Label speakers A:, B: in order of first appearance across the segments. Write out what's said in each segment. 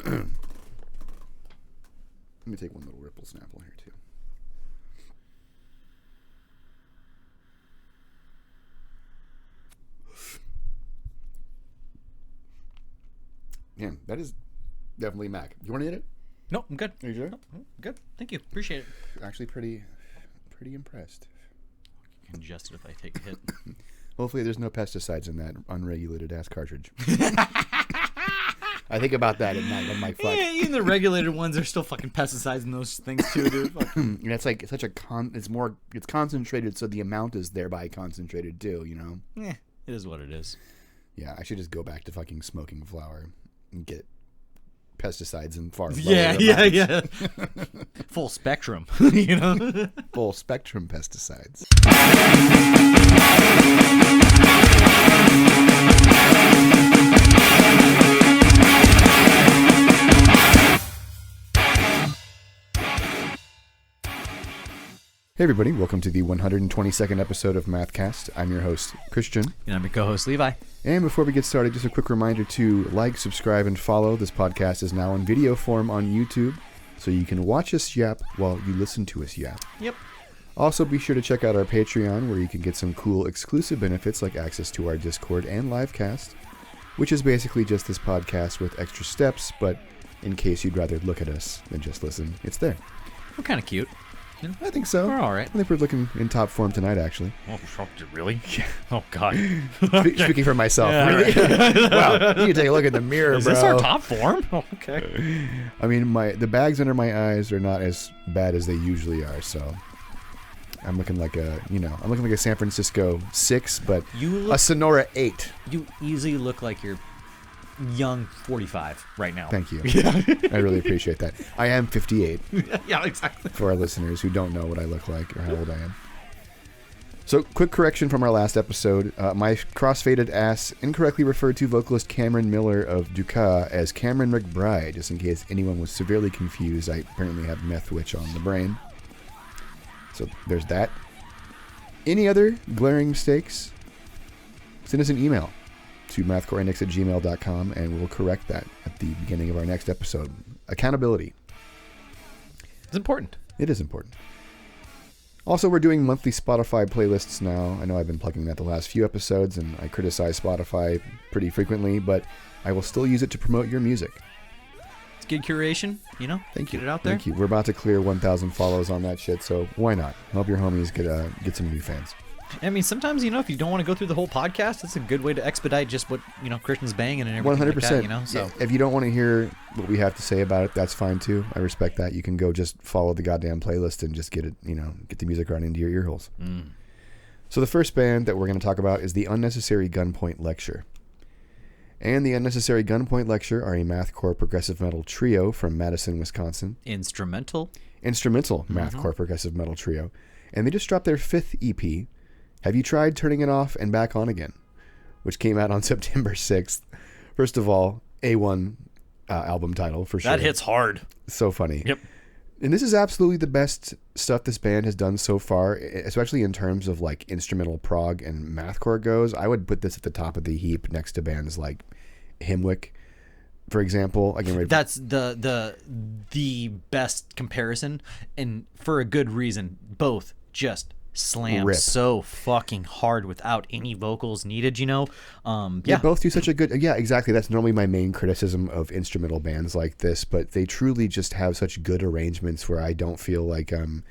A: Let me take one little Ripple Snapple here, too. Man, that is definitely Mac. You want to hit it?
B: No, I'm good.
A: Are you sure?
B: No, I'm good. Thank you. Appreciate it.
A: Actually, pretty impressed.
B: Congested if I take a hit.
A: Hopefully there's no pesticides in that unregulated ass cartridge. I think about that at night. I'm like, fuck.
B: Yeah, even the regulated ones are still fucking pesticides in those things too, dude.
A: And it's like such a it's concentrated, so the amount is thereby concentrated too, you know?
B: Yeah, it is what it is.
A: Yeah, I should just go back to fucking smoking flower and get pesticides and far lower
B: Yeah. Full spectrum, you know?
A: Full spectrum pesticides. Hey everybody, welcome to the 122nd episode of Mathcast. I'm your host, Christian.
B: And I'm your co-host, Levi.
A: And before we get started, just a quick reminder to like, subscribe, and follow. This podcast is now in video form on YouTube, so you can watch us yap while you listen to us yap.
B: Yep.
A: Also, be sure to check out our Patreon, where you can get some cool exclusive benefits like access to our Discord and Livecast, which is basically just this podcast with extra steps, but in case you'd rather look at us than just listen, it's there.
B: We're kind of cute.
A: I think so.
B: We're all right.
A: I think we're looking in top form tonight, actually.
B: Oh, really? Yeah. Oh, God.
A: Speaking for myself.
B: Yeah,
A: really?
B: right.
A: Wow, you need to take a look in the mirror,
B: Is
A: bro.
B: this our top form? Oh, okay.
A: I mean, the bags under my eyes are not as bad as they usually are, so I'm looking like a San Francisco 6, but a Sonora 8.
B: You easily look like you're young 45 right now.
A: Thank you. I really appreciate that. I am 58.
B: Yeah, exactly.
A: For our listeners who don't know what I look like or how old I am. So, quick correction from our last episode. My crossfaded ass incorrectly referred to vocalist Cameron Miller of Dukas as Cameron McBride, just in case anyone was severely confused. I apparently have meth witch on the brain. So, there's that. Any other glaring mistakes? Send us an email to mathcoreindex@gmail.com, and we'll correct that at the beginning of our next episode. Accountability.
B: It's important.
A: It is important. Also, we're doing monthly Spotify playlists now. I know I've been plugging that the last few episodes, and I criticize Spotify pretty frequently, but I will still use it to promote your music.
B: It's good curation, you know?
A: Thank you.
B: Get it out there.
A: Thank you. We're about to clear 1,000 follows on that shit, so why not? Help your homies get some new fans.
B: I mean, sometimes, if you don't want to go through the whole podcast, it's a good way to expedite just what, Christian's banging and everything
A: 100%.
B: like that, So
A: yeah, if you don't want to hear what we have to say about it, that's fine too. I respect that. You can go just follow the goddamn playlist and just get it, get the music right into your ear holes. So the first band that we're going to talk about is the Unnecessary Gunpoint Lecture. And the Unnecessary Gunpoint Lecture are a mathcore progressive metal trio from Madison, Wisconsin.
B: Instrumental
A: mathcore progressive metal trio. And they just dropped their 5th EP, Have You Tried Turning It Off and Back On Again, which came out on September 6th. First of all, A1 album title for sure.
B: That hits hard.
A: So funny.
B: Yep.
A: And this is absolutely the best stuff this band has done so far, especially in terms of like instrumental prog and mathcore goes. I would put this at the top of the heap next to bands like Himwick, for example. Again,
B: that's the best comparison, and for a good reason. Both just slam so fucking hard without any vocals needed, Yeah,
A: both do such a good... Yeah, exactly. That's normally my main criticism of instrumental bands like this, but they truly just have such good arrangements where I don't feel like I'm,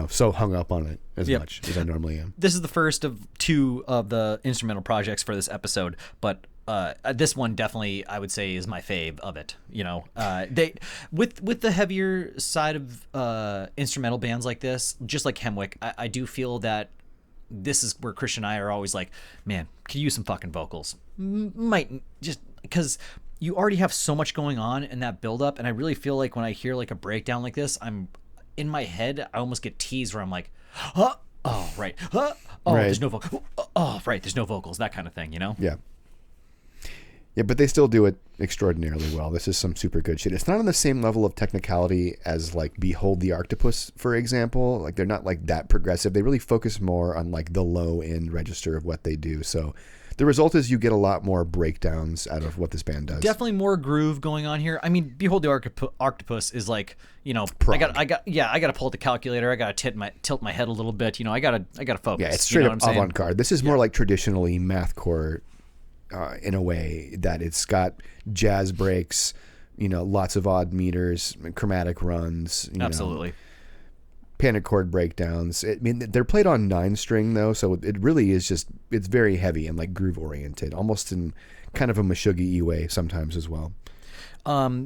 A: so hung up on it as much as I normally am.
B: This is the first of 2 of the instrumental projects for this episode, but this one definitely, I would say, is my fave of it. They with the heavier side of instrumental bands like this, just like Hemwick, I do feel that this is where Christian and I are always like, man, could use some fucking vocals. Might just because you already have so much going on in that build up, and I really feel like when I hear like a breakdown like this, I'm in my head, I almost get teased where I'm like, huh? Oh, right. Huh? Oh, right. There's no vocals. Oh, right. There's no vocals. That kind of thing,
A: Yeah. Yeah, but they still do it extraordinarily well. This is some super good shit. It's not on the same level of technicality as like Behold the Octopus, for example. Like they're not like that progressive. They really focus more on like the low end register of what they do. So the result is you get a lot more breakdowns out of what this band does.
B: Definitely more groove going on here. I mean, Behold the Octopus is like,
A: Prog.
B: I got to pull out the calculator. I got to tilt my head a little bit. I got to focus.
A: Yeah, it's straight up
B: what I'm saying?
A: avant-garde. This is more like traditionally mathcore in a way that it's got jazz breaks, lots of odd meters, chromatic runs.
B: Absolutely.
A: Panic chord breakdowns. They're played on 9-string though, so it really is it's very heavy and like groove oriented, almost in kind of a Meshuggah-y way sometimes as well.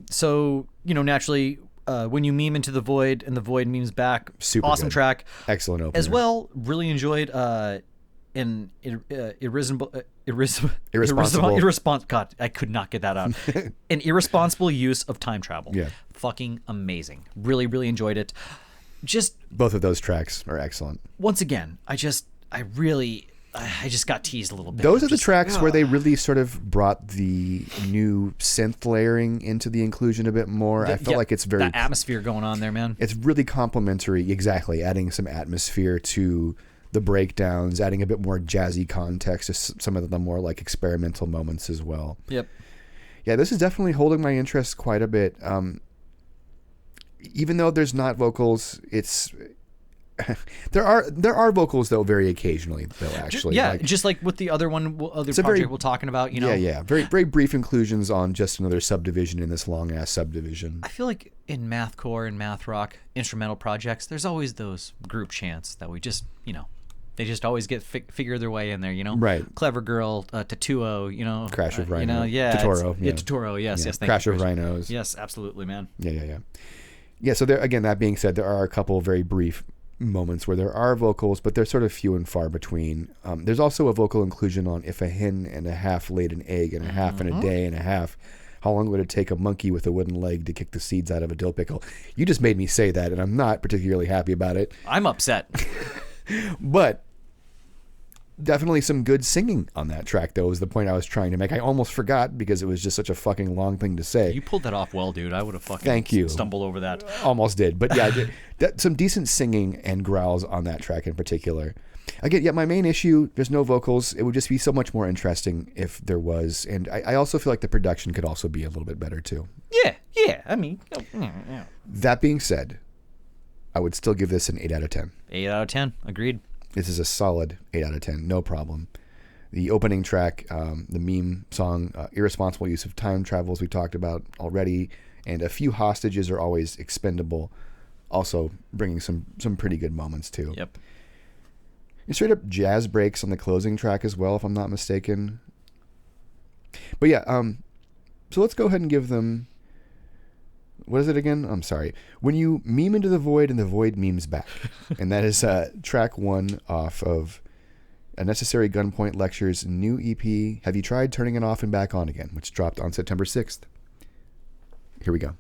B: So naturally, when you meme into the void and the void memes back,
A: Super
B: awesome
A: good.
B: track.
A: Excellent opener.
B: As well, really enjoyed God, I could not get that out. An irresponsible use of time travel.
A: Yeah.
B: Fucking amazing. Really, really enjoyed it. Just
A: both of those tracks are excellent.
B: once again, I just got teased a little bit.
A: Those are the tracks where they really sort of brought the new synth layering into the inclusion a bit more. I feel like it's very
B: that atmosphere going on there, man.
A: It's really complementary, exactly, adding some atmosphere to the breakdowns, adding a bit more jazzy context to some of the more like experimental moments as well.
B: Yep.
A: Yeah, this is definitely holding my interest quite a bit. Even though there's not vocals, it's there are vocals though very occasionally though actually.
B: Just like with the other project we're talking about,
A: Yeah, very very brief inclusions on just another subdivision in this long ass subdivision.
B: I feel like in mathcore and math rock instrumental projects, there's always those group chants that we just they just always get figure their way in there,
A: Right.
B: Clever Girl, Tatuo,
A: Crash of Rhino.
B: Totoro,
A: Yeah.
B: Totoro, yes, thank
A: Crash
B: you.
A: of Rhinos.
B: Yes, absolutely, man.
A: Yeah, so there, again, that being said, there are a couple very brief moments where there are vocals, but they're sort of few and far between. There's also a vocal inclusion on If a Hen and a Half Laid an Egg and a Half in a Day and a Half. How long would it take a monkey with a wooden leg to kick the seeds out of a dill pickle? You just made me say that, and I'm not particularly happy about it.
B: I'm upset.
A: But definitely some good singing on that track, though, is the point I was trying to make. I almost forgot because it was just such a fucking long thing to say.
B: You pulled that off well, dude. I would have fucking
A: Thank you.
B: stumbled over that.
A: Almost did. But yeah, some decent singing and growls on that track in particular. Again, my main issue, there's no vocals. It would just be so much more interesting if there was. And I also feel like the production could also be a little bit better, too.
B: Yeah. I mean, yeah.
A: That being said, I would still give this an 8 out of 10.
B: 8 out of 10. Agreed.
A: This is a solid 8 out of 10. No problem. The opening track, the meme song, irresponsible use of time travel, as we talked about already, and a few hostages are always expendable. Also bringing some pretty good moments, too.
B: Yep.
A: And straight up jazz breaks on the closing track as well, if I'm not mistaken. But yeah, so let's go ahead and give them... What is it again? I'm sorry. When you meme into the void and the void memes back. And that is track 1 off of Unnecessary Gunpoint Lecture's new EP, Have You Tried Turning It Off and Back On Again, which dropped on September 6th. Here we go.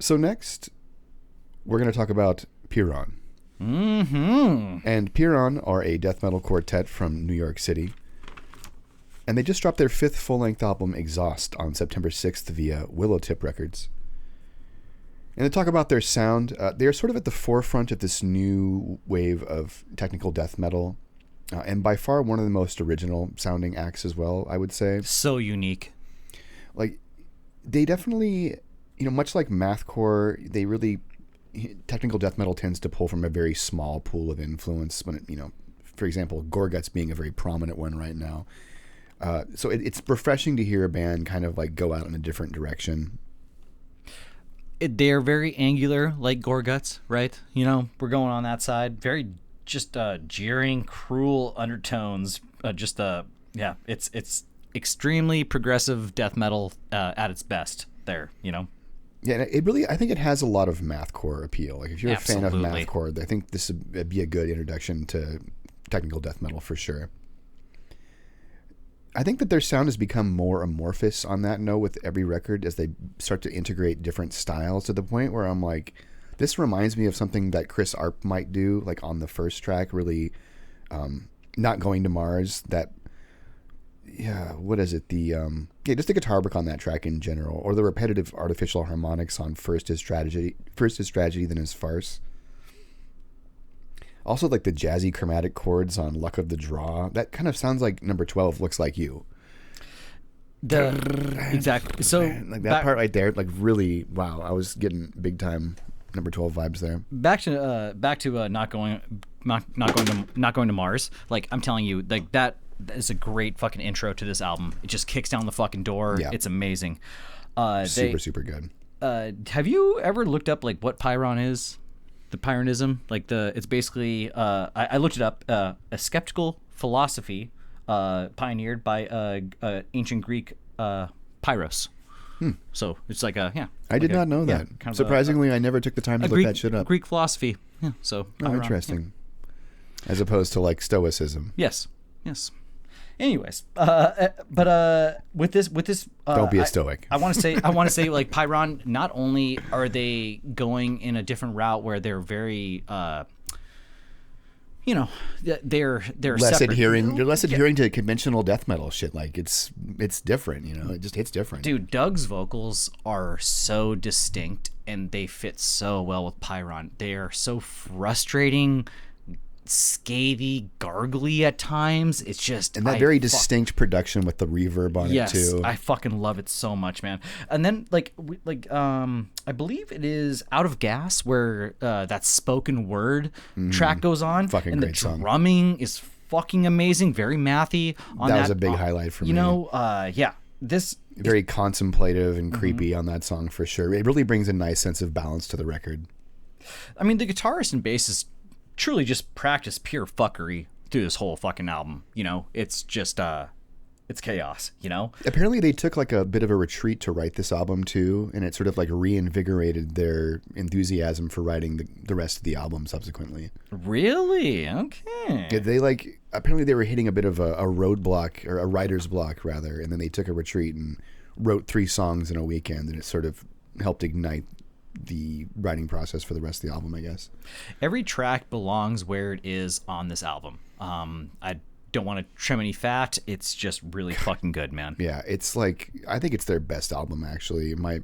A: So next, we're going to talk about Pyrrhon.
B: Mm-hmm.
A: And Pyrrhon are a death metal quartet from New York City. And they just dropped their 5th full-length album, Exhaust, on September 6th via Willowtip Records. And to talk about their sound, they are sort of at the forefront of this new wave of technical death metal. And by far one of the most original sounding acts as well, I would say.
B: So unique.
A: Like, they definitely, much like Mathcore, they really... Technical death metal tends to pull from a very small pool of influence when it, for example, Gorguts being a very prominent one right now. So it's refreshing to hear a band kind of like go out in a different direction.
B: They're very angular, like Gorguts, right? We're going on that side. Very just jeering, cruel undertones. It's extremely progressive death metal at its best there,
A: Yeah, it really, I think it has a lot of Mathcore appeal. Like if you're
B: Absolutely.
A: a fan of Mathcore, I think this would be a good introduction to technical death metal for sure. I think that their sound has become more amorphous on that note with every record as they start to integrate different styles to the point where I'm like, this reminds me of something that Chris Arp might do, like on the first track, really Not Going to Mars, that, yeah, what is it? Just the guitar work on that track in general, or the repetitive artificial harmonics on First is Tragedy, Then Is Farce. Also, like the jazzy chromatic chords on Luck of the Draw. That kind of sounds like number 12 Looks Like You.
B: Exactly. So
A: like that part right there, like really, wow. I was getting big time number 12 vibes there.
B: Back to not going to Mars. Like I'm telling you, like that is a great fucking intro to this album. It just kicks down the fucking door.
A: Yeah.
B: It's amazing.
A: Super good.
B: Have you ever looked up like what Pyrrhon is? The Pyrrhonism, it's basically I looked it up. A skeptical philosophy pioneered by ancient Greek Pyrrhos. So it's like
A: I did not know that. Kind of surprisingly, I never took the time to look that shit up.
B: Greek philosophy. Yeah. So Pyrrhon,
A: interesting. Yeah. As opposed to like Stoicism.
B: Yes. Anyways, with this,
A: don't be a stoic.
B: I want to say, like Pyrrhon. Not only are they going in a different route where they're very, they're
A: less
B: separate.
A: adhering. They're less adhering to conventional death metal shit. Like it's different. It just hits different.
B: Dude, Doug's vocals are so distinct and they fit so well with Pyrrhon. They are so frustrating, scathy, gargly at times. It's just
A: and that very distinct production with the reverb on it too.
B: I fucking love it so much, man. And then I believe it is Out of Gas where that spoken word track goes on.
A: Fucking
B: and
A: great
B: the
A: song.
B: Drumming is fucking amazing, very mathy.
A: That was a big highlight for me.
B: This
A: very contemplative and creepy on that song for sure. It really brings a nice sense of balance to the record.
B: I mean, the guitarist and bassist truly just practice pure fuckery through this whole fucking album. It's just it's chaos.
A: Apparently they took like a bit of a retreat to write this album too, and it sort of like reinvigorated their enthusiasm for writing the rest of the album subsequently.
B: Really? Okay.
A: Yeah, they apparently they were hitting a bit of a roadblock, or a writer's block rather, and then they took a retreat and wrote 3 songs in a weekend, and it sort of helped ignite the writing process for the rest of the album, I guess.
B: Every track belongs where it is on this album. I don't want to trim any fat. It's just really fucking good, man.
A: Yeah, it's like, I think it's their best album actually. My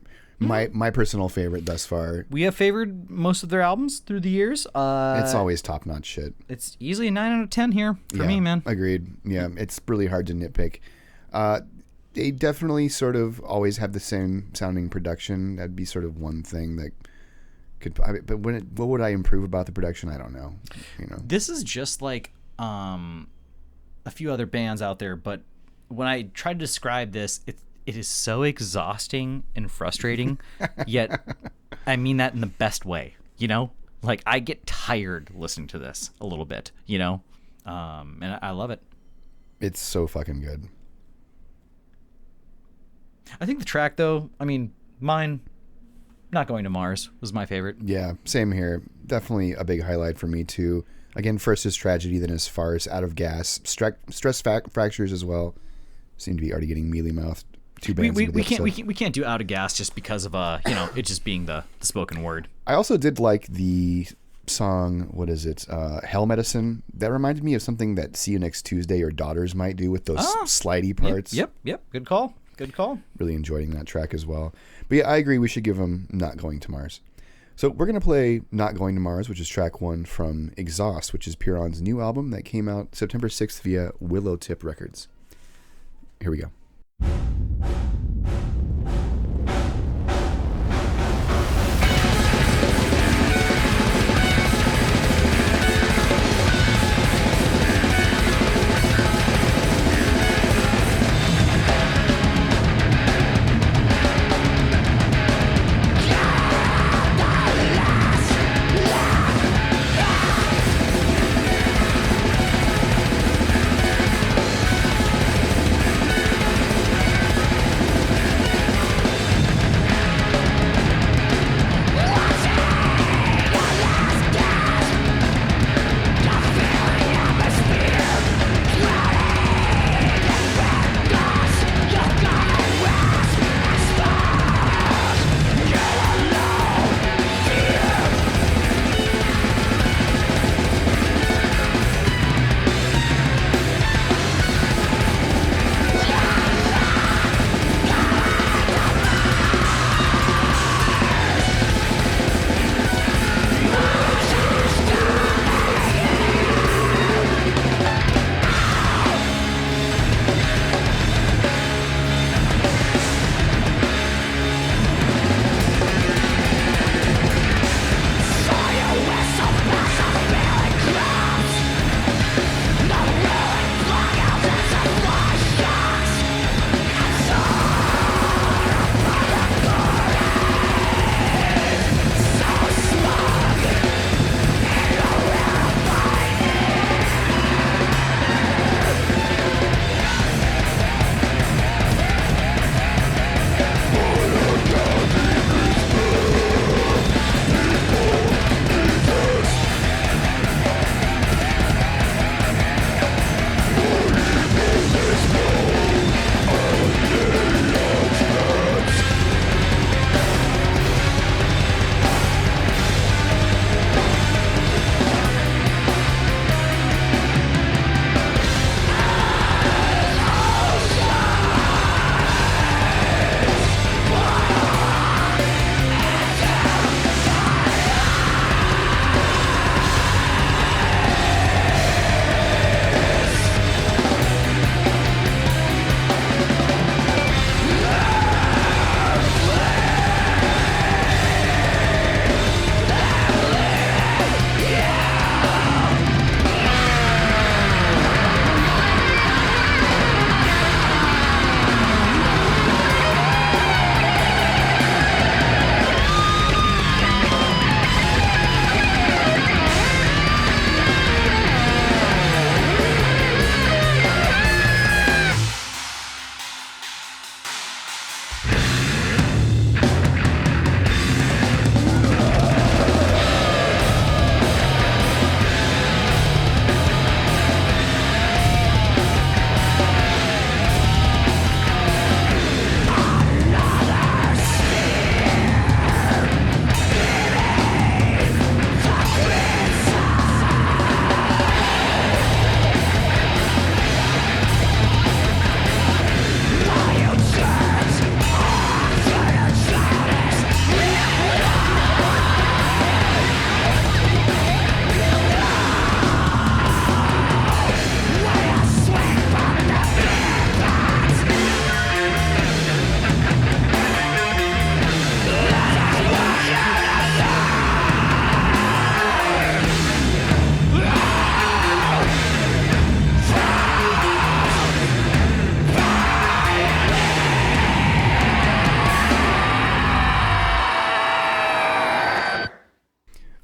A: personal favorite thus far.
B: We have favored most of their albums through the years.
A: It's always top-notch shit.
B: It's easily a 9 out of 10 here for me, man.
A: Agreed. Yeah, it's really hard to nitpick. They definitely sort of always have the same sounding production. That'd be sort of one thing that could. But what would I improve about the production? I don't know.
B: This is just like a few other bands out there, but when I try to describe this, it is so exhausting and frustrating. Yet, I mean that in the best way. Like I get tired listening to this a little bit. And I love it.
A: It's so fucking good.
B: I think the track, though, mine, Not Going to Mars, was my favorite.
A: Yeah, same here. Definitely a big highlight for me, too. Again, First is Tragedy, Then Is Farce, Out of Gas, Stress Fractures as well. Seem to be already getting mealy-mouthed. two bands.
B: We can't do Out of Gas just because of it just being the spoken word.
A: I also did like the song, what is it? Hell Medicine. That reminded me of something that See You Next Tuesday or Daughters might do with those slidey parts.
B: Yep. Good call.
A: Really enjoying that track as well. But yeah, I agree. We should give them Not Going to Mars. So we're going to play Not Going to Mars, which is track 1 from Exhaust, which is Pyrrhon's new album that came out September 6th via Willow Tip Records. Here we go.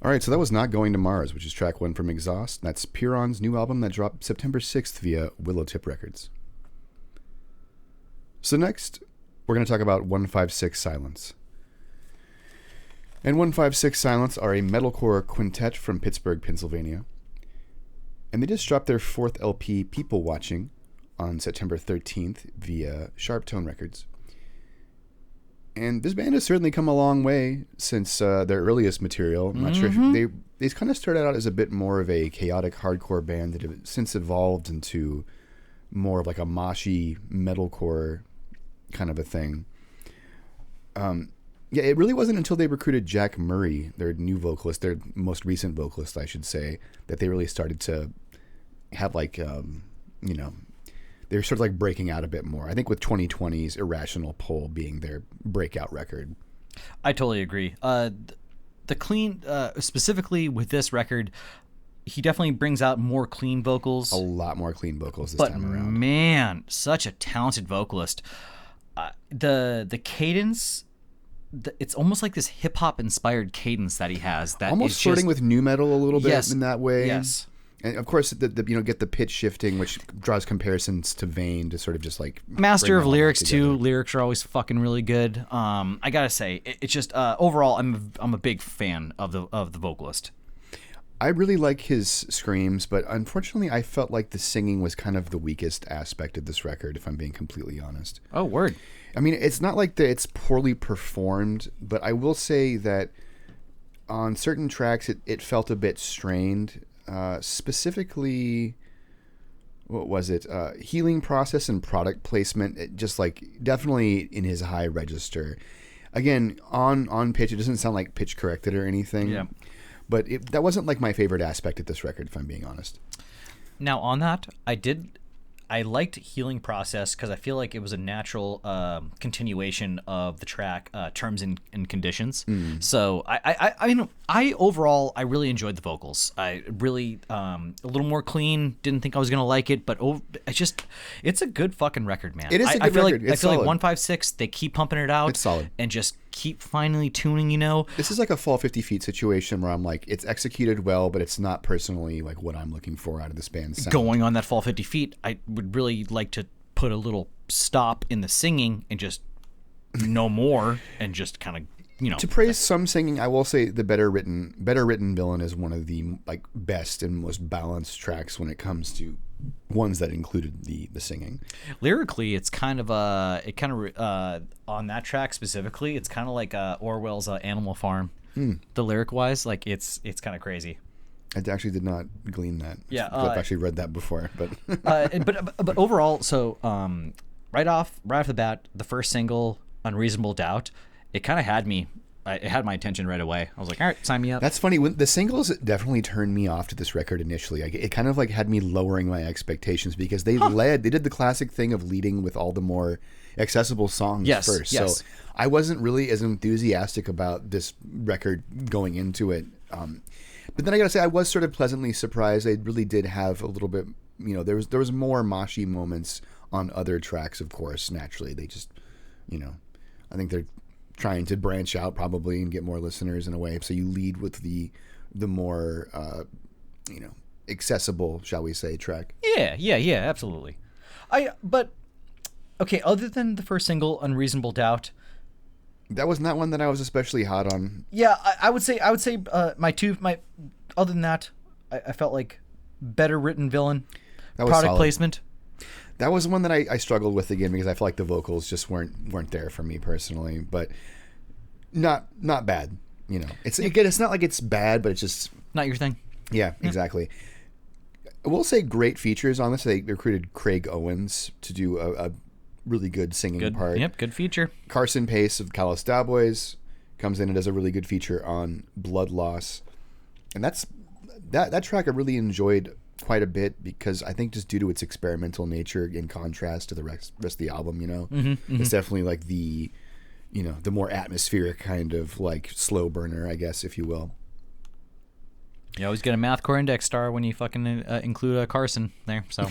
A: All right, so that was Not Going to Mars, which is track 1 from Exhaust. That's Pyrrhon's new album that dropped September 6th via Willow Tip Records. So next, we're going to talk about 156 Silence. And 156 Silence are a metalcore quintet from Pittsburgh, Pennsylvania. And they just dropped their 4th LP, People Watching, on September 13th via Sharp Tone Records. And this band has certainly come a long way since their earliest material. I'm not sure if they kind of started out as a bit more of a chaotic hardcore band that have since evolved into more of like a moshy metalcore kind of a thing. Yeah, it really wasn't until they recruited Jack Murray, their new vocalist, their most recent vocalist, I should say, that they really started to have like, you know, they're sort of like breaking out a bit more. I think with 2020's Irrational Pole being their breakout record.
B: I totally agree. The clean, specifically with this record, he definitely brings out more clean vocals.
A: A lot more clean vocals this time around.
B: Man, such a talented vocalist. The cadence, it's almost like this hip hop inspired cadence that he has. That
A: almost flirting with nu metal a little bit
B: yes,
A: in that way.
B: Yes.
A: And of course, get the pitch shifting, which draws comparisons to Vane to sort of just like
B: master of lyrics too. Lyrics are always fucking really good. I gotta say, it's just overall, I'm a big fan of the vocalist.
A: I really like his screams, but unfortunately, I felt like the singing was kind of the weakest aspect of this record, if I'm being completely honest.
B: Oh, word.
A: I mean, it's not like it's poorly performed, but I will say that on certain tracks, it felt a bit strained. Specifically, what was it? Healing process and product placement. It just like definitely in his high register. Again, on pitch, it doesn't sound like pitch corrected or anything.
B: Yeah.
A: But that wasn't like my favorite aspect of this record, if I'm being honest.
B: Now on that, I liked Healing Process because I feel like it was a natural continuation of the track Terms and Conditions. So I mean, overall I really enjoyed the vocals. I really a little more clean. Didn't think I was gonna like it, but it's a good fucking record, man.
A: It is a good record.
B: I feel like 156. They keep pumping it out.
A: It's solid.
B: And just keep finely tuning. You know,
A: this is like a Fall 50 Feet situation where I'm like, it's executed well, but it's not personally like what I'm looking for out of this band's sound.
B: Going on that Fall 50 Feet, I would really like to put a little stop in the singing and just no more and just kind of, you know.
A: To praise some singing, I will say the better written Villain is one of the like best and most balanced tracks when it comes to ones that included the singing.
B: Lyrically, it's kind of on that track specifically, it's kind of like Orwell's Animal Farm. The lyric wise, like it's kind of crazy.
A: I actually did not glean that.
B: Yeah,
A: I've actually read that before, but
B: but overall, so right off the bat, the first single, Unreasonable Doubt, it kind of had me. It had my attention right away. I was like, all right, sign me up.
A: That's funny. When the singles definitely turned me off to this record initially. It kind of like had me lowering my expectations because they did the classic thing of leading with all the more accessible songs first.
B: Yes.
A: So I wasn't really as enthusiastic about this record going into it. But then I gotta say, I was sort of pleasantly surprised. They really did have a little bit, you know, there was more moshy moments on other tracks, of course, naturally. They just, you know, I think they're trying to branch out probably and get more listeners in a way. So you lead with the more, you know, accessible, shall we say, track.
B: Yeah, absolutely. But okay, other than the first single, Unreasonable Doubt,
A: that was not one that I was especially hot on.
B: Yeah, I would say my other than that, I felt like better written Villain,
A: that was
B: product
A: solid. Placement.
B: That
A: was one that I struggled with again because I feel like the vocals just weren't there for me personally, but not bad. You know, it's not like it's bad, but it's just
B: not your thing.
A: Yeah, exactly. I will say great features on this. They recruited Craig Owens to do a really good singing part.
B: Yep, good feature.
A: Carson Pace of Callous Cowboys comes in and does a really good feature on Blood Loss, and that track I really enjoyed quite a bit because I think just due to its experimental nature in contrast to the rest of the album, you know, it's definitely like the more atmospheric kind of like slow burner, I guess, if you will.
B: You always get a Mathcore index star when you fucking include a Carson there. So,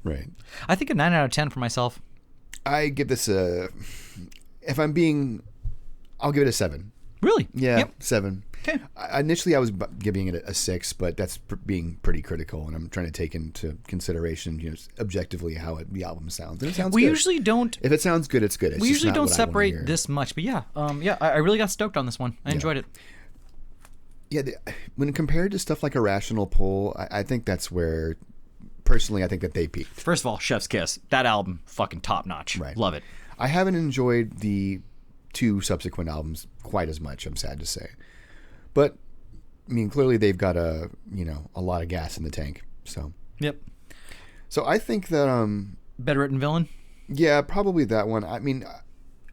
A: right.
B: I think a 9 out of 10 for myself.
A: I give this I'll give it a 7.
B: Really?
A: Yeah,
B: yep.
A: 7.
B: Okay.
A: Initially, I was giving it a 6, but that's being pretty critical, and I'm trying to take into consideration, you know, objectively how the album sounds. And it sounds good.
B: Usually don't.
A: If it sounds good, it's good. It's
B: we
A: just
B: usually
A: not
B: don't
A: what I wanna
B: separate
A: hear.
B: this much, but I really got stoked on this one. I enjoyed it.
A: Yeah, when compared to stuff like Irrational Pole, I think that's where, personally, I think that they peaked.
B: First of all, Chef's Kiss. That album, fucking top notch.
A: Right.
B: Love it.
A: I haven't enjoyed the 2 subsequent albums quite as much, I'm sad to say. But, I mean, clearly they've got a lot of gas in the tank. So.
B: Yep.
A: So I think that...
B: Better Written Villain?
A: Yeah, probably that one. I mean,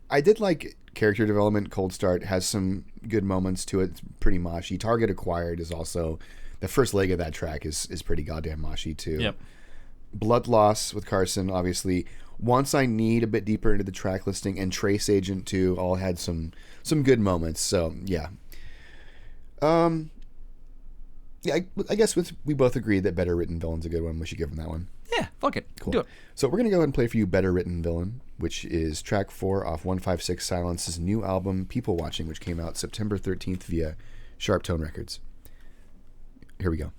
A: I did like character development. Cold Start has some good moments to it. It's pretty moshy. Target Acquired is also... The first leg of that track is pretty goddamn moshy, too.
B: Yep.
A: Blood Loss with Carson, obviously. Once I Need, a bit deeper into the track listing, and Trace Agent, too, all had some good moments. So, yeah. Yeah, I guess we both agree that Better Written Villain's a good one. We should give him that one.
B: Yeah, fuck it.
A: Cool.
B: Do it.
A: So we're going to go ahead and play for you Better Written Villain, which is track 4 off 156 Silence's new album, People Watching, which came out September 13th via Sharp Tone Records. Here we go.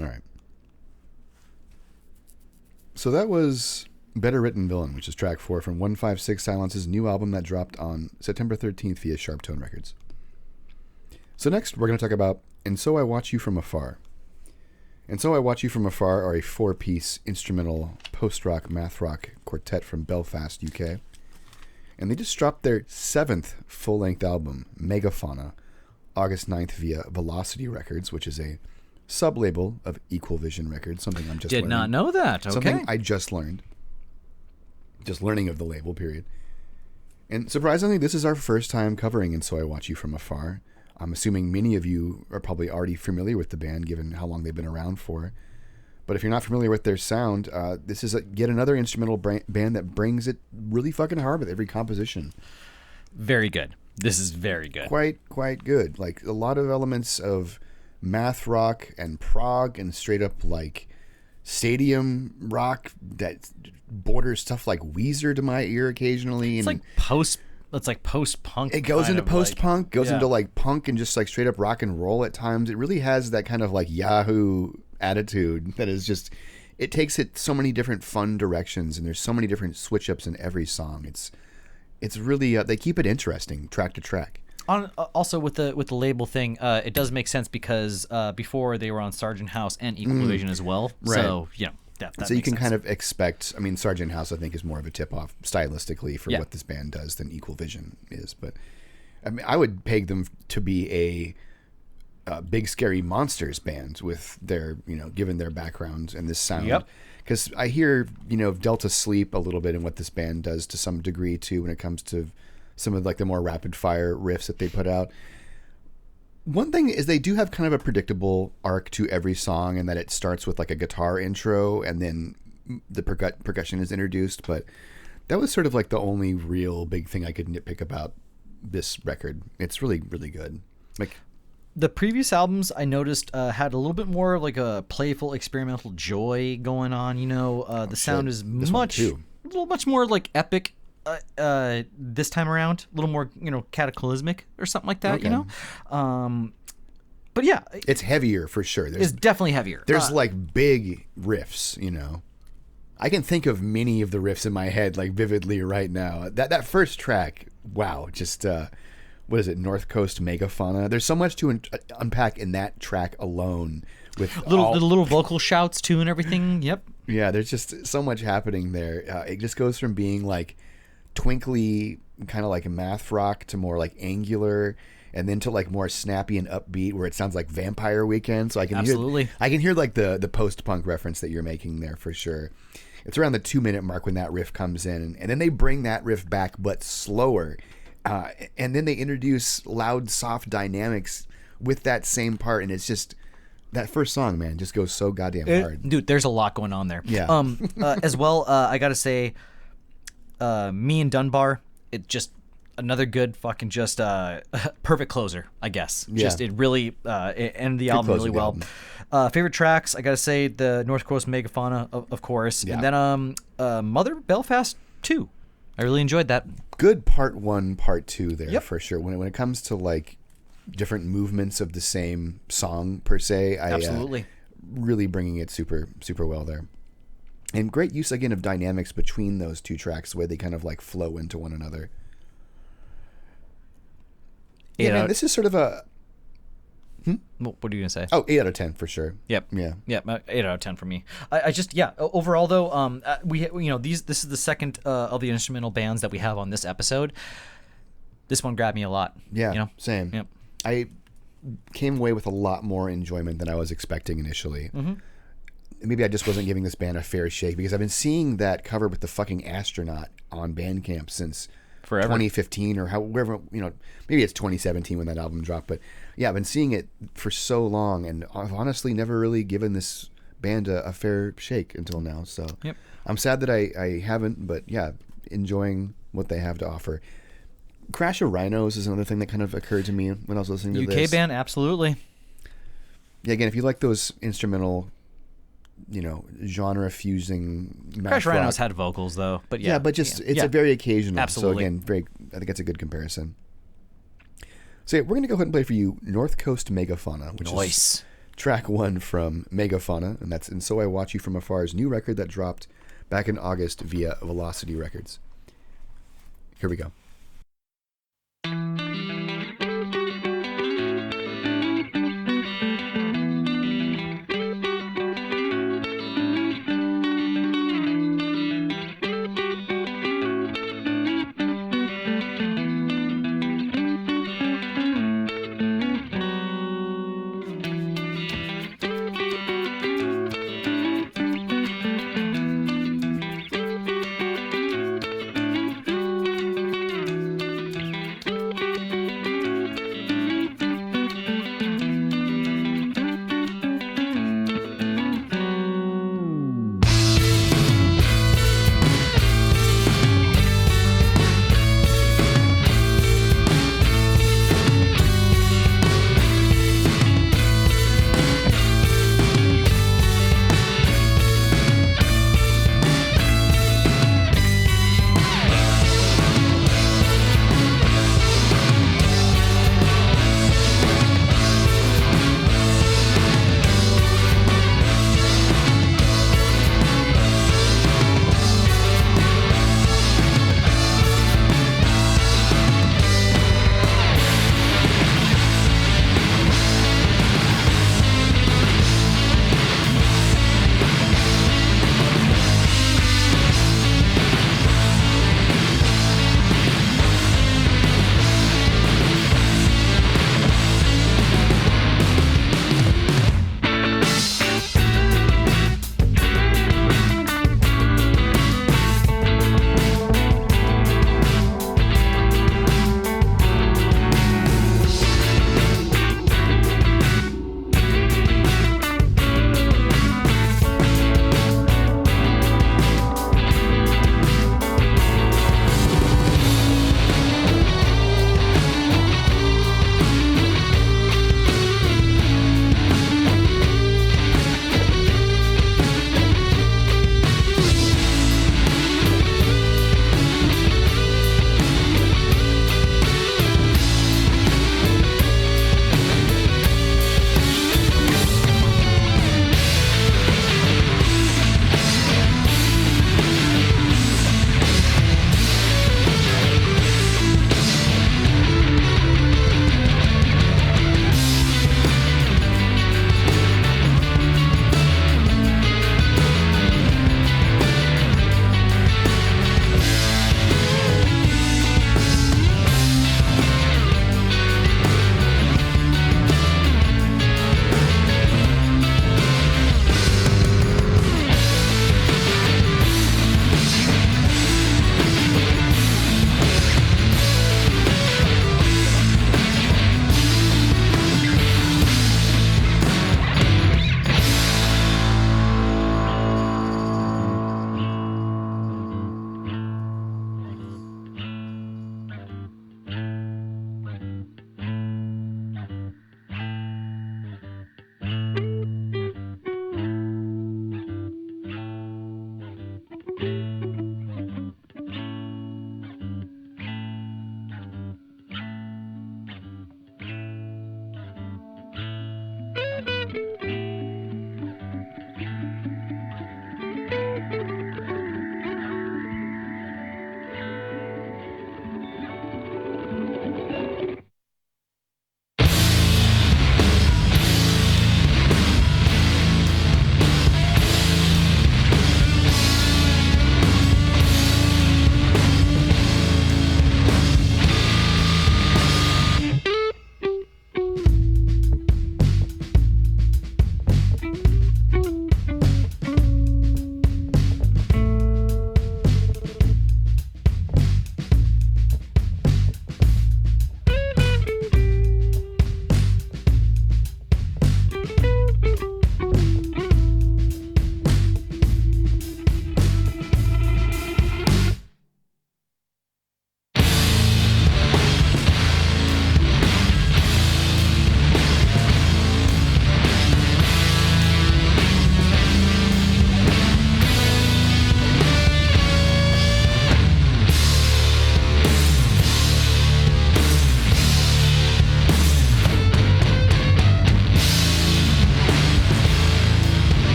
A: All right. So that was Better Written Villain, which is track 4 from 156 Silence's new album that dropped on September 13th via Sharp Tone Records. So next, we're going to talk about And So I Watch You From Afar. And So I Watch You From Afar are a 4-piece instrumental post-rock math rock quartet from Belfast, UK. And they just dropped their 7th full-length album, Megafauna, August 9th via Velocity Records, which is a sub-label of Equal Vision Records, something I'm just
B: Did
A: learning.
B: not know that. Okay.
A: Something I just learned. Just learning of the label, period. And surprisingly, this is our first time covering And So I Watch You From Afar. I'm assuming many of you are probably already familiar with the band, given how long they've been around for. But if you're not familiar with their sound, this is yet another instrumental band that brings it really fucking hard with every composition.
B: Very good. This is very good.
A: Quite good. Like, a lot of elements of math rock and prog and straight up, like, stadium rock that borders stuff like Weezer to my ear occasionally.
B: It's
A: and
B: like post-punk.
A: it goes into post-punk, goes
B: yeah.
A: into like punk and just like straight up rock and roll at times. It really has that kind of like Yahoo attitude that is just, it takes it so many different fun directions, and there's so many different switch ups in every song. It's really they keep it interesting track to track.
B: Also with the label thing, it does make sense because before they were on Sargent House and Equal Vision as well.
A: Right.
B: So that
A: So you
B: makes
A: can
B: sense.
A: kind of expect, I mean, Sargent House I think is more of a tip off stylistically for
B: Yeah.
A: what this band does than Equal Vision is, but I mean, I would peg them to be a Big Scary Monsters band with their, given their background and this sound.
B: Yep.
A: Because I hear, Delta Sleep a little bit in what this band does to some degree too when it comes to some of like the more rapid fire riffs that they put out. One thing is they do have kind of a predictable arc to every song, and that it starts with like a guitar intro and then the percussion is introduced. But that was sort of like the only real big thing I could nitpick about this record. It's really, really good. Like,
B: the previous albums I noticed had a little bit more of like a playful experimental joy going on. The sound is much more like epic this time around. A little more cataclysmic or something like that.
A: Okay.
B: But yeah,
A: it's heavier for sure.
B: It's definitely heavier.
A: There's like big riffs. I can think of many of the riffs in my head like vividly right now. That first track, wow, just what is it, North Coast Megafauna? There's so much to unpack in that track alone. With
B: the little vocal shouts too and everything. Yep.
A: Yeah, there's just so much happening there. It just goes from being like twinkly, kind of like math rock, to more like angular, and then to like more snappy and upbeat, where it sounds like Vampire Weekend. So I can hear like the post punk reference that you're making there for sure. It's around the 2-minute mark when that riff comes in, and then they bring that riff back but slower. And then they introduce loud, soft dynamics with that same part, and it's just that first song, man, just goes so goddamn hard.
B: Dude, there's a lot going on there.
A: Yeah.
B: As well, I gotta say, Me and Dunbar, it just another good fucking just perfect closer, I guess.
A: Yeah.
B: Just it really it ended the album really well. Favorite tracks, I gotta say the North Coast Megafauna, of course,
A: Yeah.
B: and then Mother Belfast 2. I really enjoyed that.
A: Good part 1, part 2 there.
B: Yep.
A: For sure. When it comes to like different movements of the same song per se,
B: Absolutely.
A: Really bringing it super, super well there. And great use again of dynamics between those two tracks, the way they kind of like flow into one another. Yeah, man, this is sort of a...
B: What are you gonna say?
A: Oh, 8 out of 10 for sure.
B: Yep.
A: Yeah.
B: 8 out of 10 for me. I just overall though, this is the second of the instrumental bands that we have on this episode. This one grabbed me a lot.
A: Yeah. Same.
B: Yep.
A: I came away with a lot more enjoyment than I was expecting initially.
B: Mm-hmm.
A: Maybe I just wasn't giving this band a fair shake, because I've been seeing that cover with the fucking astronaut on Bandcamp since
B: Forever.
A: 2015 or however, maybe it's 2017 when that album dropped. But yeah, I've been seeing it for so long, and I've honestly never really given this band a fair shake until now. So
B: Yep.
A: I'm sad that I haven't, but yeah, enjoying what they have to offer. Crash of Rhinos is another thing that kind of occurred to me when I was listening to this.
B: UK band, absolutely.
A: Yeah, again, if you like those instrumental, genre fusing math
B: Crash
A: rock.
B: Rhinos had vocals though, but
A: Yeah, but just it's a very occasional.
B: Absolutely.
A: So again, I think that's a good comparison. So yeah, we're going to go ahead and play for you North Coast Megafauna, which is track 1 from Megafauna, and that's And So I Watch You From Afar's new record that dropped back in August via Velocity Records. Here we go.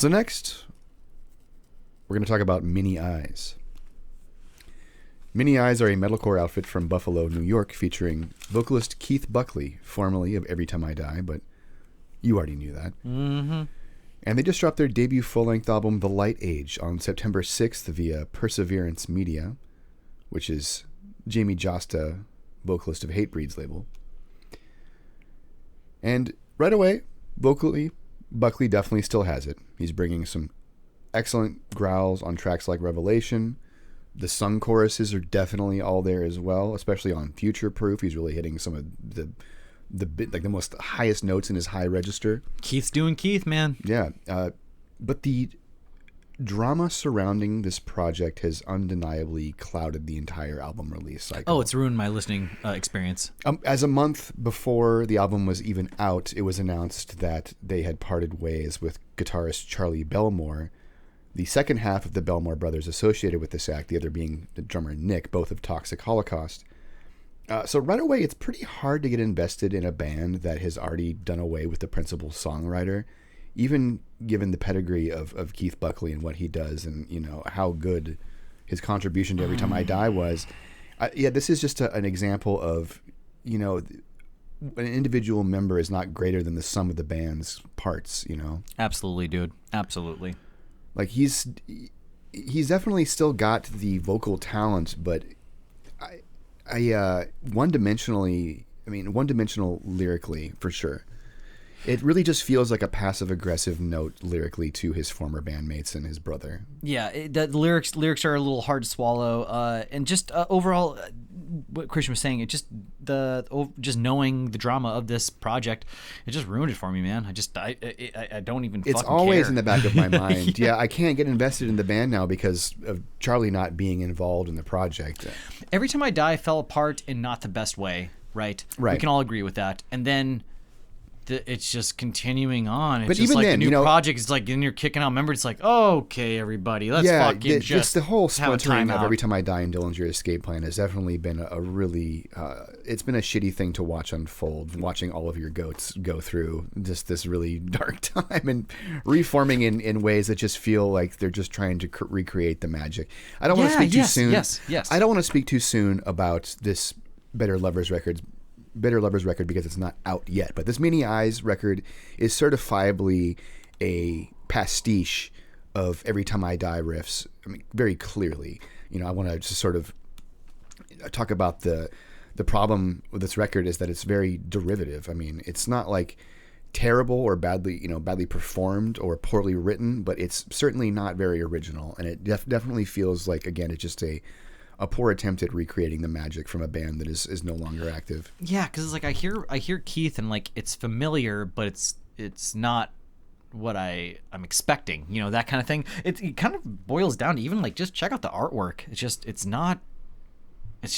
A: So next, we're going to talk about Mini Eyes. Mini Eyes are a metalcore outfit from Buffalo, New York, featuring vocalist Keith Buckley, formerly of Every Time I Die, but you already knew that.
B: Mm-hmm.
A: And they just dropped their debut full-length album, The Light Age, on September 6th via Perseverance Media, which is Jamie Josta, vocalist of Hatebreed's label. And right away, vocally, Buckley definitely still has it. He's bringing some excellent growls on tracks like Revelation. The sung choruses are definitely all there as well, especially on Future Proof. He's really hitting some of the most highest notes in his high register.
B: Keith's doing Keith, man.
A: Yeah, but the drama surrounding this project has undeniably clouded the entire album release cycle.
B: Oh, it's ruined my listening experience.
A: As a month before the album was even out, it was announced that they had parted ways with guitarist Charlie Belmore. The second half of the Belmore brothers associated with this act, the other being the drummer Nick, both of Toxic Holocaust. So right away, it's pretty hard to get invested in a band that has already done away with the principal songwriter, even given the pedigree of Keith Buckley and what he does and, you know, how good his contribution to Every Time I Die was. This is just an example of, you know, an individual member is not greater than the sum of the band's parts, you know?
B: Absolutely, dude. Absolutely.
A: Like, he's definitely still got the vocal talent, but one-dimensional lyrically, for sure. It really just feels like a passive-aggressive note lyrically to his former bandmates and his brother.
B: Yeah, the lyrics are a little hard to swallow, and just overall, what Christian was saying, it just knowing the drama of this project, it just ruined it for me, man. I don't even.
A: It's
B: fucking
A: always
B: care.
A: in the back of my mind. Yeah, I can't get invested in the band now because of Charlie not being involved in the project.
B: Every Time I Die fell apart in not the best way, right?
A: Right.
B: We can all agree with that, and then. It's just continuing on. It's
A: but
B: just
A: even
B: like
A: then,
B: the new
A: you know,
B: project is like, and you're kicking out members. It's like, okay, everybody, let's fucking
A: just the whole splintering of
B: out.
A: Every Time I Die and Dillinger Escape Plan has definitely been a really, it's been a shitty thing to watch unfold. Watching all of your goats go through just this really dark time and reforming in ways that just feel like they're just trying to recreate the magic. I don't want to speak too soon.
B: Yes.
A: I don't want to speak too soon about this Bitter Lovers record because it's not out yet. But this Mini Eyes record is certifiably a pastiche of Every Time I Die riffs. I mean, very clearly. You know, I want to just sort of talk about the problem with this record is that it's very derivative. I mean, it's not like terrible or badly performed or poorly written, but it's certainly not very original. And it definitely feels like, again, it's just a poor attempt at recreating the magic from a band that is no longer active.
B: Yeah, because it's like I hear Keith and like it's familiar, but it's not what I'm expecting. You know, that kind of thing. It kind of boils down to even like just check out the artwork. It's not. I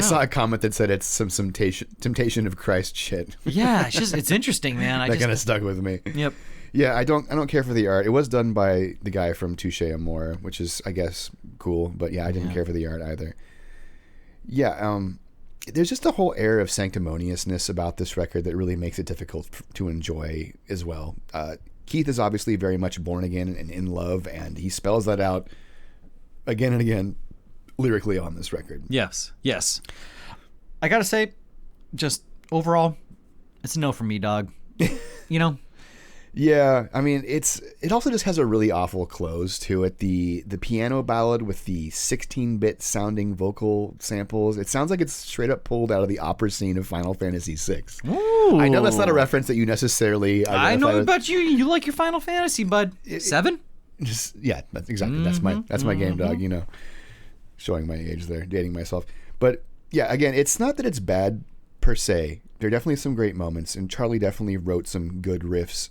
A: saw a comment that said it's some temptation of Christ shit.
B: Yeah, it's interesting, man.
A: That kind of stuck with me.
B: Yep.
A: Yeah, I don't care for the art. It was done by the guy from Touche Amore, which is, I guess, cool. But yeah, I didn't care for the art either. Yeah, there's just a whole air of sanctimoniousness about this record that really makes it difficult to enjoy as well. Keith is obviously very much born again and in love, and he spells that out again and again lyrically on this record.
B: Yes. I gotta say, just overall, it's a no for me, dog. You know?
A: Yeah, I mean, it also just has a really awful close to it. The piano ballad with the 16-bit sounding vocal samples, it sounds like it's straight up pulled out of the opera scene of Final Fantasy VI.
B: Ooh.
A: I know that's not a reference that you necessarily...
B: I know about you. You like your Final Fantasy, bud. 7?
A: Yeah, exactly. That's my game, dog, you know. Showing my age there, dating myself. But yeah, again, it's not that it's bad per se. There are definitely some great moments, and Charlie definitely wrote some good riffs.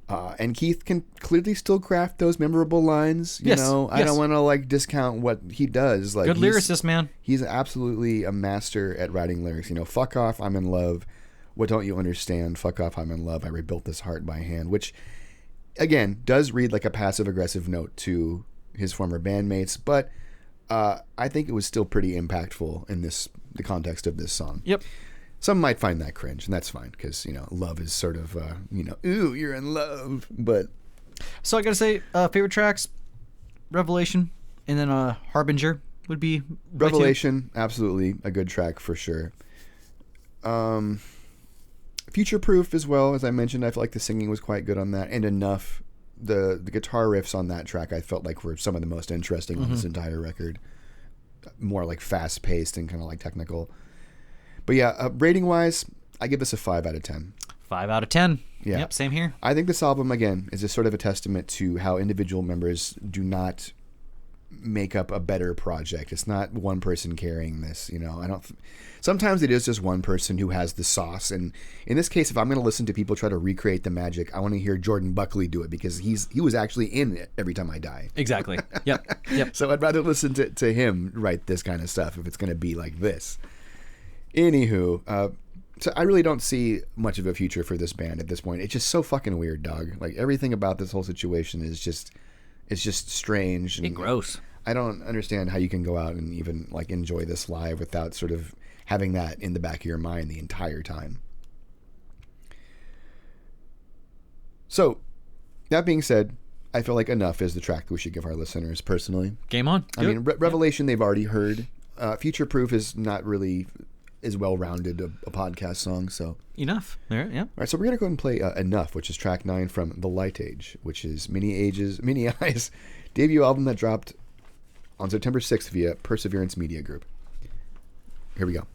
A: And Keith can clearly still craft those memorable lines. You know, I don't want to like discount what he does. Like,
B: good lyricist, man.
A: He's absolutely a master at writing lyrics. You know, fuck off, I'm in love. What don't you understand? Fuck off, I'm in love. I rebuilt this heart by hand. Which, again, does read like a passive aggressive note to his former bandmates, but I think it was still pretty impactful in the context of this song.
B: Yep.
A: Some might find that cringe, and that's fine, because, you know, love is sort of, ooh, you're in love. But
B: So I gotta say, favorite tracks, Revelation, and then Harbinger would be my two.
A: Revelation, absolutely a good track for sure. Future Proof as well, as I mentioned. I felt like the singing was quite good on that, and Enough. The guitar riffs on that track I felt like were some of the most interesting on this entire record. More like fast paced and kind of like technical. But yeah, rating wise, I give this a 5 out of 10.
B: 5 out of 10.
A: Yeah.
B: Yep, same here.
A: I think this album, again, is just sort of a testament to how individual members do not make up a better project. It's not one person carrying this, you know. Sometimes it is just one person who has the sauce, and in this case, if I'm going to listen to people try to recreate the magic, I want to hear Jordan Buckley do it, because he was actually in it Every Time I Die.
B: Exactly. Yep.
A: So I'd rather listen to him write this kind of stuff if it's going to be like this. Anywho, so I really don't see much of a future for this band at this point. It's just so fucking weird, dog. Like, everything about this whole situation is just, it's just strange and
B: gross.
A: I don't understand how you can go out and even like enjoy this live without sort of having that in the back of your mind the entire time. So, that being said, I feel like Enough is the track that we should give our listeners personally.
B: Game on.
A: I mean, Revelation they've already heard. Future Proof is not really as well-rounded a podcast song, so...
B: Enough. There, yeah.
A: All right, so we're going to go ahead and play Enough, which is track 9 from The Light Age, which is Many Eyes' debut album that dropped on September 6th via Perseverance Media Group. Here we go.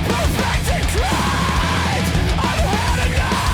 C: Perfect and cried. I've had enough.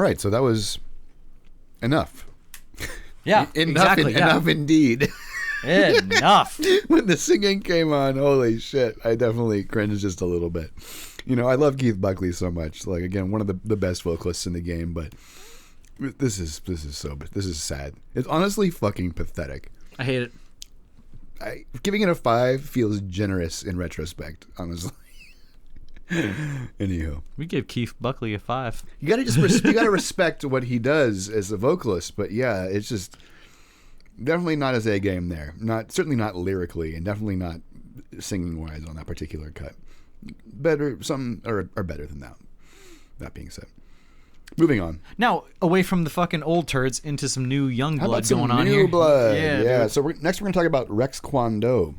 A: right, so that was enough.
B: Yeah, exactly.
A: Enough indeed.
B: Enough.
A: When the singing came on, holy shit, I definitely cringed just a little bit. You know, I love Keith Buckley so much. Like, again, one of the best vocalists in the game, but this is sad. It's honestly fucking pathetic.
B: I hate it.
A: Giving it a 5 feels generous in retrospect, honestly. Anywho,
B: we gave Keith Buckley a 5.
A: You gotta you gotta respect what he does as a vocalist, but yeah, it's just definitely not his A game there. Certainly not lyrically, and definitely not singing wise on that particular cut. Some are better than that. That being said, moving on.
B: Now, away from the fucking old turds into some new young blood going on here.
A: New blood, yeah.
B: Dude.
A: So next we're gonna talk about Rex Kwon Do.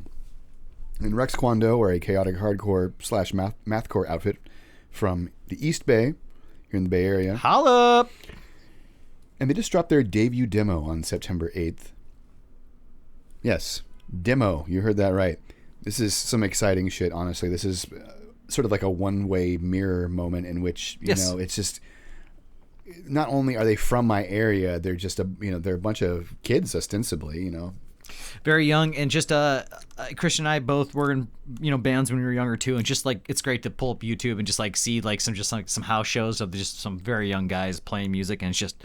A: And Rex Kwon Do are a chaotic hardcore / mathcore outfit from the East Bay, here in the Bay Area.
B: Holla!
A: And they just dropped their debut demo on September 8th. Yes, demo. You heard that right. This is some exciting shit, honestly. This is sort of like a one-way mirror moment in which, you know, it's just... Not only are they from my area, they're just they're a bunch of kids, ostensibly, you know.
B: Very young, and just Christian and I both were in bands when we were younger too, and just like it's great to pull up YouTube and just like see like some house shows of just some very young guys playing music, and it's just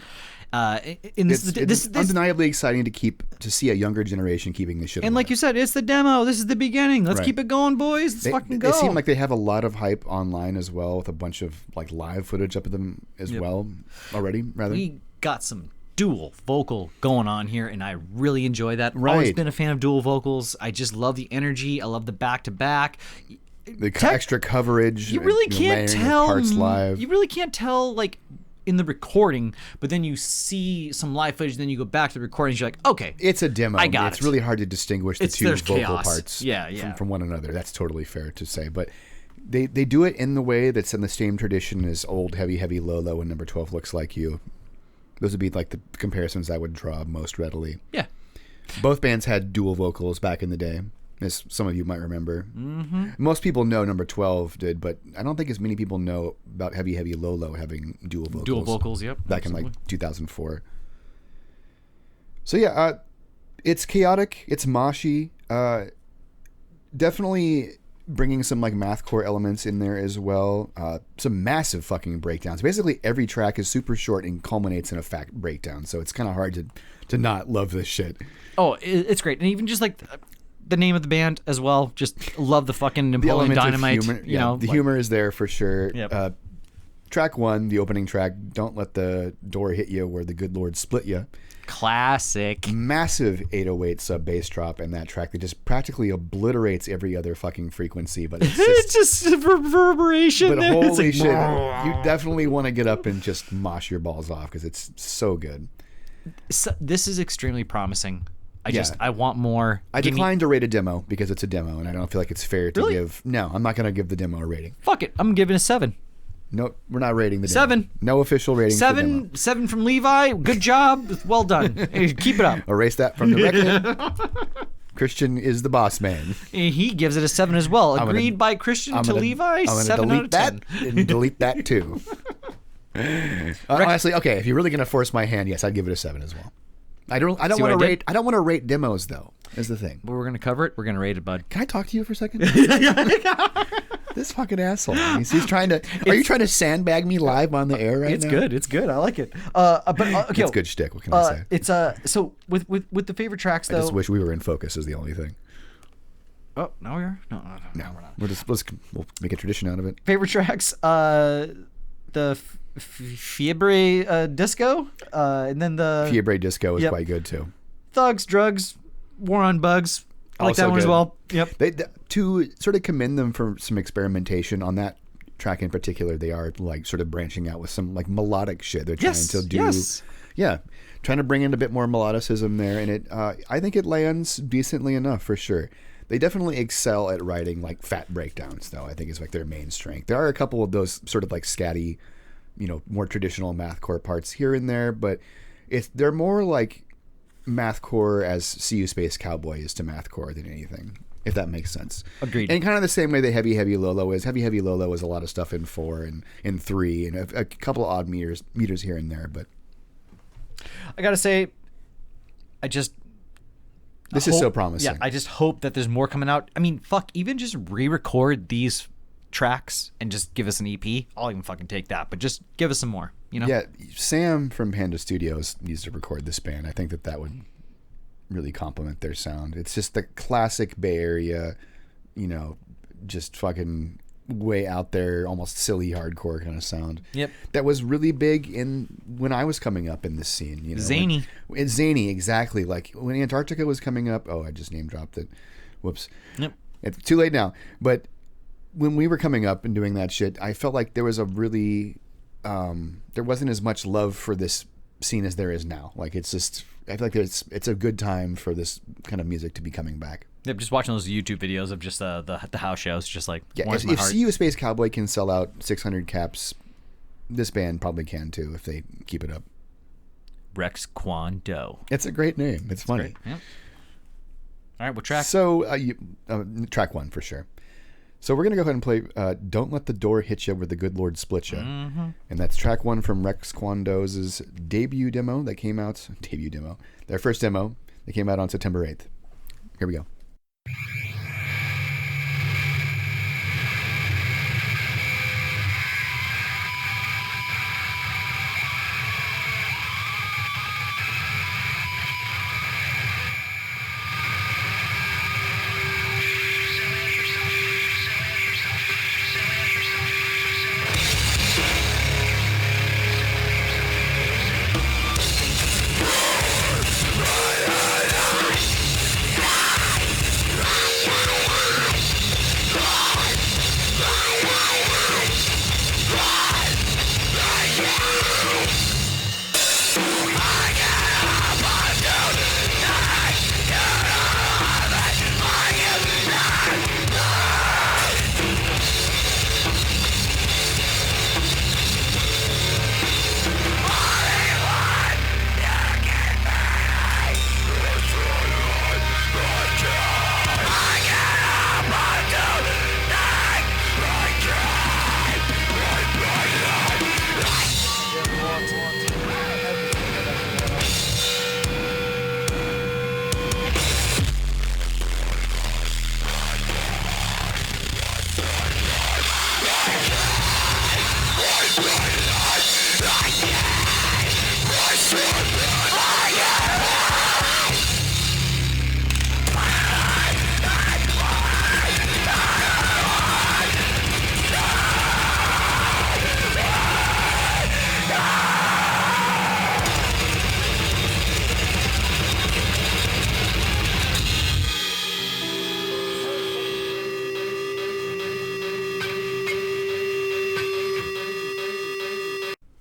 A: it's undeniably exciting to see a younger generation keeping this shit.
B: And
A: alive.
B: like you said, it's the demo. This is the beginning. Let's keep it going, boys. Let's fucking go.
A: They seem like they have a lot of hype online as well, with a bunch of like live footage up of them as well already.
B: We got some dual vocal going on here, and I really enjoy that.
A: Right.
B: Always been a fan of dual vocals. I just love the energy. I love the back-to-back.
A: The extra coverage.
B: You really can't tell.
A: Parts live.
B: You really can't tell, like, in the recording, but then you see some live footage, then you go back to the recordings, you're like, okay.
A: It's a demo.
B: I got
A: It's really hard to distinguish the two vocal
B: chaos.
A: parts
B: Yeah.
A: From one another. That's totally fair to say. But they do it in the way that's in the same tradition as old Heavy Low and Number 12 Looks Like You. Those would be like the comparisons I would draw most readily.
B: Yeah.
A: Both bands had dual vocals back in the day, as some of you might remember.
B: Mm-hmm.
A: Most people know Number 12 did, but I don't think as many people know about Heavy Low having dual vocals.
B: Dual vocals, yep.
A: Back in like 2004. So yeah, it's chaotic. It's moshy. Definitely bringing some like mathcore elements in there as well. Some massive fucking breakdowns. Basically every track is super short and culminates in a fact breakdown. So it's kind of hard to not love this shit.
B: Oh, it's great. And even just like the name of the band as well. Just love the fucking Napoleon Dynamite.
A: Humor, humor is there for sure.
B: Yep.
A: Track 1, the opening track, Don't Let the Door Hit You Where the Good Lord Split You.
B: Classic.
A: Massive 808 sub bass drop in that track that just practically obliterates every other fucking frequency, but it's just
B: reverberation.
A: But
B: there.
A: holy
B: like,
A: shit, you definitely want to get up and just mosh your balls off because it's so good.
B: So, this is extremely promising. I want more.
A: I declined to rate a demo because it's a demo, and I don't feel like it's fair to give. No, I'm not going to give the demo a rating.
B: Fuck it, I'm giving it a 7.
A: No, we're not rating the demo.
B: 7.
A: No official rating.
B: 7. 7 from Levi. Good job. Well done. Hey, keep it up.
A: Erase that from the record. Christian is the boss man.
B: He gives it a 7 as well. Agreed by Christian to Levi. 7 out of 10.
A: And delete that too. Honestly, okay. If you're really gonna force my hand, yes, I'd give it a 7 as well. I don't want to rate. I don't want to rate demos though. Is the thing.
B: But we're gonna cover it. We're gonna rate it, bud.
A: Can I talk to you for a second? This fucking asshole. He's trying to. Are you trying to sandbag me live on the air right
B: now?
A: It's good.
B: It's good. I like it. Okay.
A: It's good shtick. What can I say?
B: It's so with the favorite tracks though.
A: I just wish we were in focus. Is the only thing.
B: Oh, no, we are. No, we're not.
A: We'll make a tradition out of it.
B: Favorite tracks. The Fiebre Disco, and then the
A: Fiebre Disco is quite good too.
B: Thugs, Drugs, War on Bugs. I like that one as well. Yep.
A: To sort of commend them for some experimentation on that track in particular, they are like sort of branching out with some like melodic shit. They're trying to do, trying to bring in a bit more melodicism there, and it I think it lands decently enough for sure. They definitely excel at writing like fat breakdowns, though. I think is like their main strength. There are a couple of those sort of like scatty, more traditional mathcore parts here and there, but they're more like mathcore as See You Space Cowboy is to mathcore than anything. if that makes sense.
B: Agreed.
A: And kind of the same way that Heavy Heavy Lolo is. Heavy Heavy Lolo is a lot of stuff in 4 and in 3 and a couple of odd meters here and there. But
B: I gotta say, this
A: is so promising.
B: Yeah, I just hope that there's more coming out. I mean, fuck, even just re-record these tracks and just give us an EP. I'll even fucking take that. But just give us some more. You know?
A: Yeah, Sam from Panda Studios needs to record this band. I think that would really complement their sound. It's just the classic Bay Area, just fucking way out there, almost silly hardcore kind of sound.
B: Yep.
A: That was really big when I was coming up in this scene.
B: Zany.
A: It's zany, exactly. Like when Antarctica was coming up. Oh, I just name dropped it. Whoops.
B: Yep.
A: It's too late now. But when we were coming up and doing that shit, I felt like there was a really there wasn't as much love for this scene as there is now. Like it's just, I feel like it's a good time for this kind of music to be coming back.
B: Yep, just watching those YouTube videos of just the house shows, just like
A: if See You Space Cowboy can sell out 600 caps, this band probably can too if they keep it up.
B: Rex Kwon Do.
A: It's a great name. It's funny.
B: Yep. All right, what track?
A: So track 1 for sure. So we're gonna go ahead and play "Don't Let the Door Hit You" where the Good Lord Split You, and that's track 1 from Rex Kwon Do's debut demo that came out. Their first demo that came out on September 8th. Here we go.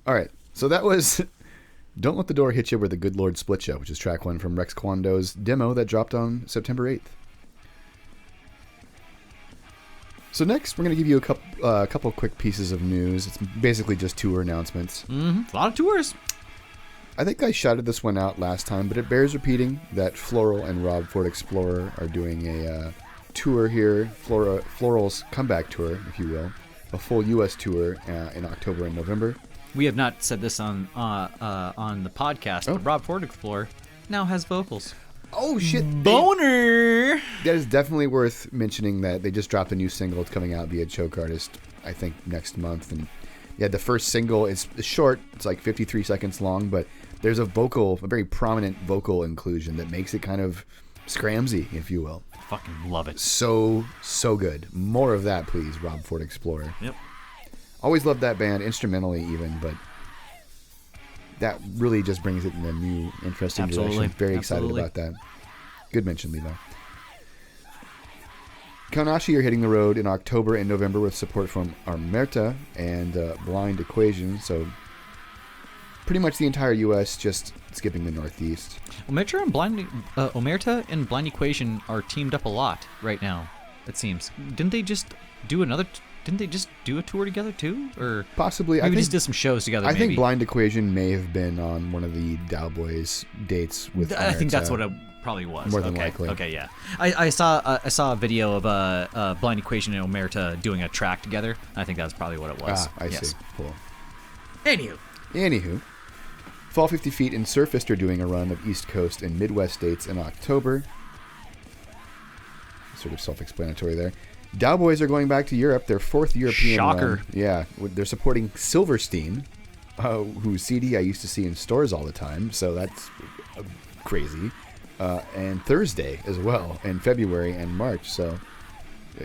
A: All right, so that was "Don't Let the Door Hit You Where the Good Lord Split You," which is track 1 from Rex Kwon Do's demo that dropped on September 8th. So next, we're going to give you a couple quick pieces of news. It's basically just tour announcements.
B: A lot of tours.
A: I think I shouted this one out last time, but it bears repeating that Floral and Rob Ford Explorer are doing a tour here, Floral's comeback tour, if you will, a full U.S. tour in October and November.
B: We have not said this on the podcast, but Rob Ford Explorer now has vocals.
A: Oh, shit.
B: Boner!
A: That is definitely worth mentioning that they just dropped a new single. It's coming out via Choke Artist, I think, next month. And yeah, the first single is short. It's like 53 seconds long, but there's a very prominent vocal inclusion that makes it kind of scramsy, if you will.
B: Fucking love it.
A: So good. More of that, please, Rob Ford Explorer.
B: Yep.
A: Always loved that band, instrumentally even, but that really just brings it in a new, interesting direction. Very excited about that. Good mention, Levi. Kaunashi are hitting the road in October and November with support from Omerta and Blind Equation, so pretty much the entire U.S., just skipping the Northeast.
B: Omerta and Blind Equation are teamed up a lot right now, it seems. Didn't they just do a tour together too, or
A: possibly?
B: Maybe just did some shows together.
A: I think Blind Equation may have been on one of the Dowboys dates with.
B: I think that's what probably was.
A: More than likely.
B: Okay, yeah. I saw a video of Blind Equation and Omerta doing a track together. I think that's probably what it was.
A: I see. Cool.
B: Anywho.
A: Fall 50 Feet and Surfist are doing a run of East Coast and Midwest states in October. Sort of self-explanatory there. Dowboys are going back to Europe, their 4th European
B: Shocker.
A: run. Yeah, they're supporting Silverstein, whose CD I used to see in stores all the time, so that's crazy. And Thursday as well, in February and March. So,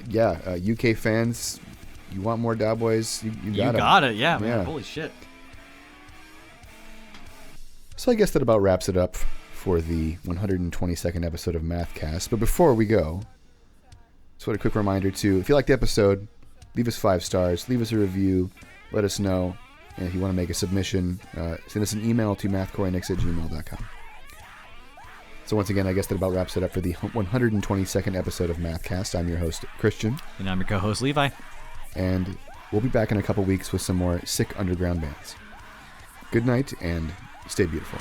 A: yeah, UK fans, you want more Dowboys, you got
B: it, yeah, man. Holy shit.
A: So I guess that about wraps it up for the 122nd episode of Mathcast. But before we go, just want a quick reminder to, if you liked the episode, leave us 5 stars, leave us a review, let us know. And if you want to make a submission, send us an email to mathcorenix@gmail.com. So once again, I guess that about wraps it up for the 122nd episode of Mathcast. I'm your host, Christian.
B: And I'm your co-host, Levi.
A: And we'll be back in a couple weeks with some more sick underground bands. Good night, and stay beautiful.